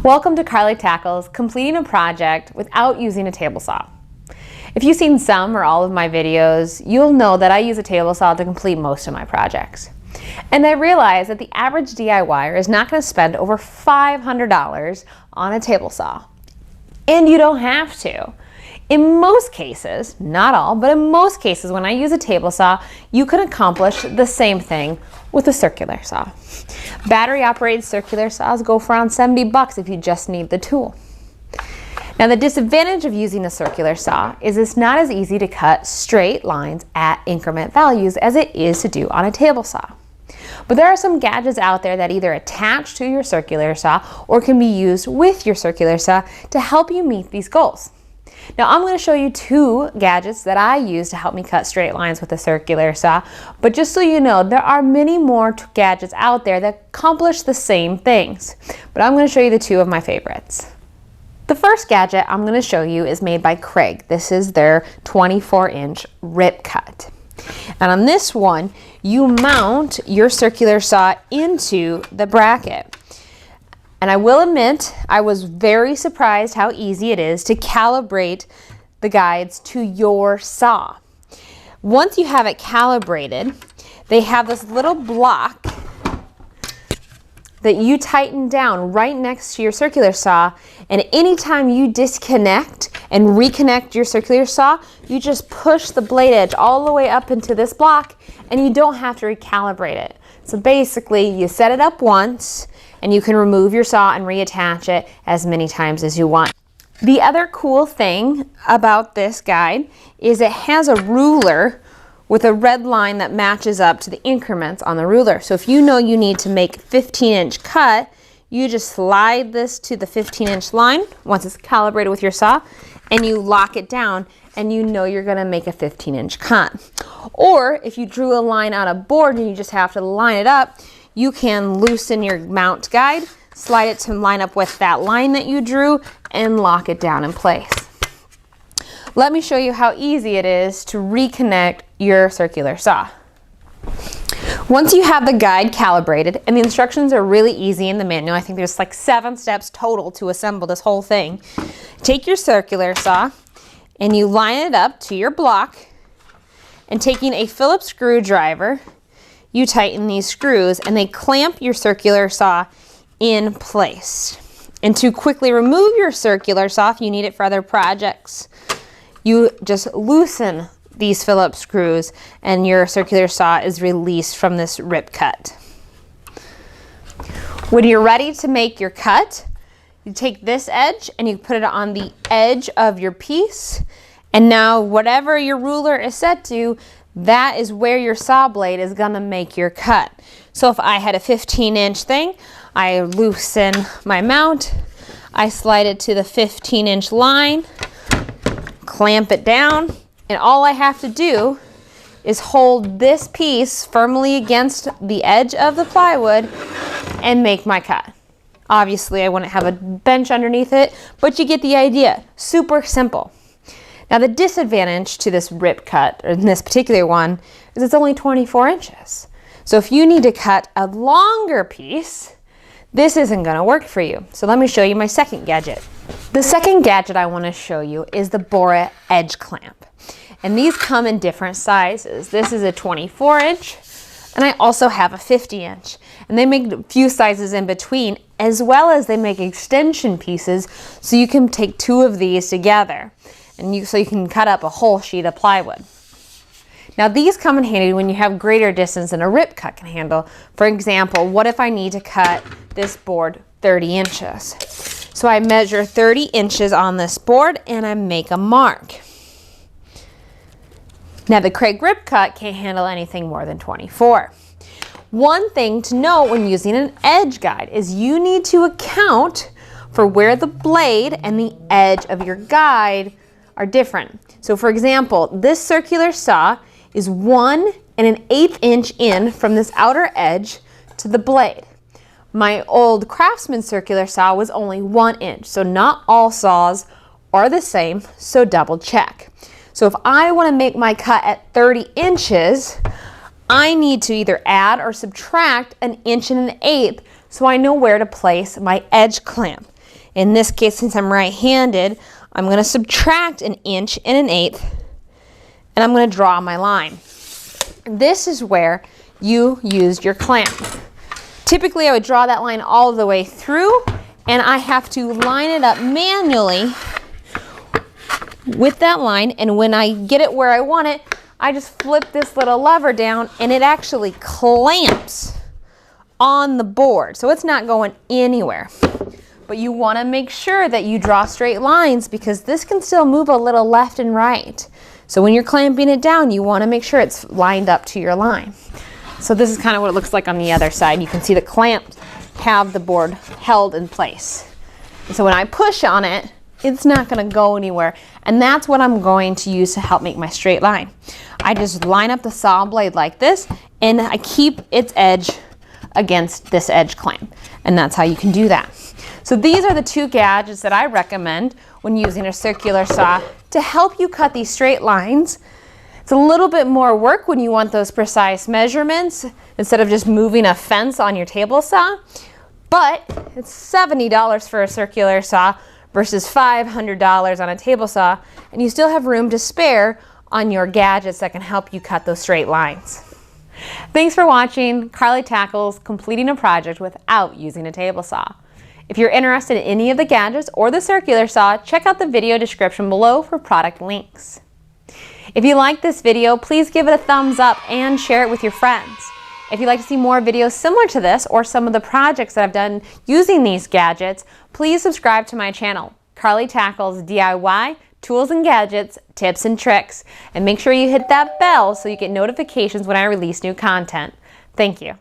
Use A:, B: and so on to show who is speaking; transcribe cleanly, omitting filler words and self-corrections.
A: Welcome to Carly Tackles completing a project without using a table saw. If you've seen some or all of my videos, you'll know that I use a table saw to complete most of my projects. And I realize that the average DIYer is not going to spend over $500 on a table saw. And you don't have to. In most cases, not all, but in most cases when I use a table saw, you can accomplish the same thing with a circular saw. Battery operated circular saws go for around $70 if you just need the tool. Now the disadvantage of using a circular saw is it's not as easy to cut straight lines at increment values as it is to do on a table saw. But there are some gadgets out there that either attach to your circular saw or can be used with your circular saw to help you meet these goals. Now I'm going to show you two gadgets that I use to help me cut straight lines with a circular saw, but just so you know, there are many more gadgets out there that accomplish the same things. But I'm going to show you the two of my favorites. The first gadget I'm going to show you is made by Kreg. This is their 24-inch RipCut. And on this one, you mount your circular saw into the bracket. And I will admit, I was very surprised how easy it is to calibrate the guides to your saw. Once you have it calibrated, they have this little block that you tighten down right next to your circular saw, and anytime you disconnect and reconnect your circular saw, you just push the blade edge all the way up into this block and you don't have to recalibrate it. So basically, you set it up once and you can remove your saw and reattach it as many times as you want. The other cool thing about this guide is it has a ruler with a red line that matches up to the increments on the ruler. So if you know you need to make a 15-inch cut, you just slide this to the 15-inch line once it's calibrated with your saw, and you lock it down, and you know you're gonna make a 15-inch cut. Or if you drew a line on a board and you just have to line it up, you can loosen your mount guide, slide it to line up with that line that you drew, and lock it down in place. Let me show you how easy it is to reconnect your circular saw. Once you have the guide calibrated, and the instructions are really easy in the manual, I think there's like 7 steps total to assemble this whole thing. Take your circular saw and you line it up to your block, and taking a Phillips screwdriver, you tighten these screws and they clamp your circular saw in place. And to quickly remove your circular saw, if you need it for other projects, you just loosen these Phillips screws and your circular saw is released from this RipCut. When you're ready to make your cut, you take this edge and you put it on the edge of your piece, and now whatever your ruler is set to, that is where your saw blade is gonna make your cut. So if I had a 15-inch thing, I loosen my mount, I slide it to the 15-inch line, clamp it down, and all I have to do is hold this piece firmly against the edge of the plywood and make my cut. Obviously, I wouldn't have a bench underneath it, but you get the idea. Super simple. Now the disadvantage to this RipCut, or in this particular one, is it's only 24 inches. So if you need to cut a longer piece, this isn't gonna work for you. So let me show you my second gadget. The second gadget I wanna show you is the Bora edge clamp. And these come in different sizes. This is a 24-inch, and I also have a 50-inch. And they make a few sizes in between, as well as they make extension pieces, so you can take 2 of these together. And so you can cut up a whole sheet of plywood. Now these come in handy when you have greater distance than a RipCut can handle. For example, what if I need to cut this board 30 inches? So I measure 30 inches on this board and I make a mark. Now the Kreg RipCut can't handle anything more than 24. One thing to note when using an edge guide is you need to account for where the blade and the edge of your guide are different. So for example, this circular saw is 1 1/8 inch in from this outer edge to the blade. My old Craftsman circular saw was only 1 inch, so not all saws are the same, so double check. So if I want to make my cut at 30 inches, I need to either add or subtract 1 1/8 inches so I know where to place my edge clamp. In this case, since I'm right-handed, I'm going to subtract 1 1/8 inches, and I'm going to draw my line. This is where you used your clamp. Typically, I would draw that line all the way through, and I have to line it up manually with that line, and when I get it where I want it, I just flip this little lever down, and it actually clamps on the board, so it's not going anywhere. But you want to make sure that you draw straight lines, because this can still move a little left and right. So when you're clamping it down, you want to make sure it's lined up to your line. So this is kind of what it looks like on the other side. You can see the clamps have the board held in place. And so when I push on it, it's not going to go anywhere. And that's what I'm going to use to help make my straight line. I just line up the saw blade like this, and I keep its edge against this edge clamp. And that's how you can do that. So these are the 2 gadgets that I recommend when using a circular saw to help you cut these straight lines. It's a little bit more work when you want those precise measurements instead of just moving a fence on your table saw, but it's $70 for a circular saw versus $500 on a table saw, and you still have room to spare on your gadgets that can help you cut those straight lines. Thanks for watching Carly Tackles completing a project without using a table saw. If you're interested in any of the gadgets or the circular saw, check out the video description below for product links. If you like this video, please give it a thumbs up and share it with your friends. If you'd like to see more videos similar to this or some of the projects that I've done using these gadgets, please subscribe to my channel, Carly Tackles DIY, Tools and Gadgets, Tips and Tricks, and make sure you hit that bell so you get notifications when I release new content. Thank you.